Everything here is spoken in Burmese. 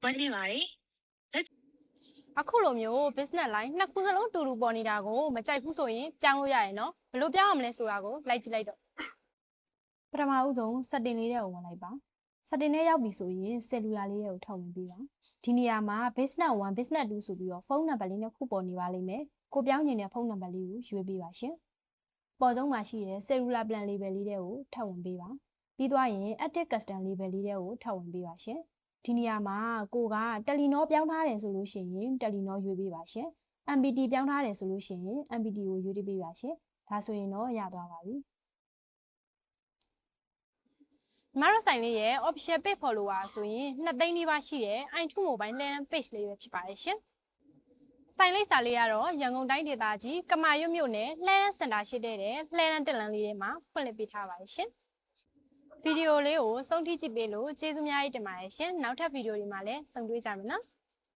ဝင်နေပါတယ် အခုလိုမျိုး business line နှစ်ခုစလုံးတူတူပေါ်နေတာကိုမကြိုက်ဘူးဆိုရင်ပြောင်းလို့ရရင်နော်ဘယ်လိုပြောင်းရမလဲဆိုတာကိုလိုက်ကြည့်လိုက်တော့ပထမဦးဆုံး setting လေးတွေကိုဝင်လိုက်ပါ setting ထဲရောက်ပြီဆိုရင် cellular လေးတွေကိုထောက်ဝင်ပေးပါဒီနေရာမှာ business 1 business 2ဆိုပြီးတော့ဖုန်းနံပါတ်လေးနှစ်ခုပေါ်နေပါလိမ့်မယ်ကိုပြောင်းနေတဲ့ဖုန်းနံပါတ်လေးကိုရွေးပေးပါရှင်ပေါ်ဆုံးမှာရှိတဲ့ cellular plan label လေးတွေကိုထောက်ဝင်ပေးပါပြီးသွားရင် active custom label လေးတွေကိုထောက်ဝင်ပေးပါရှင်ဒီနေရာမှာကိုက Telenor ပြောင်းထားတယ်ဆိုလို့ရှိရင် Telenor ရွေးပေးပါရှင် MPT ပြောင်းထားတယ်ဆိုလို့ရှိရင် MPT ကိုရွေးပေးပါရှင်ဒါဆိုရင်တော့ရသွားပါပြီမရဆိုင်လေးရဲ့ official page follower ဆိုရင်2သိန်းနီးပါးရှိတဲ့ i2 mobile land page လေးပဲဖြစ်ပါတယ်ရှင်ဆိုင်လိပ်စာလေးကတော့ရန်ကုန်တိုင်းဒေသကြီးကမာရွတ်မြို့နယ်လှဲစင်တာရှိတဲ့လှဲတန်းတက်လန်းလေးထဲမှာဖွင့်လှစ်ပေးထားပါတယ်ရှင်ဗီဒီယိုလေးကိုဆုံးထိကြည့်ပေးလို့ကျေးဇူးများကြီးတင်ပါတယ်ရှင်နောက်ထပ်ဗီဒီယိုတွေမှာလည်းဆုံတွေ့ကြမယ်နော်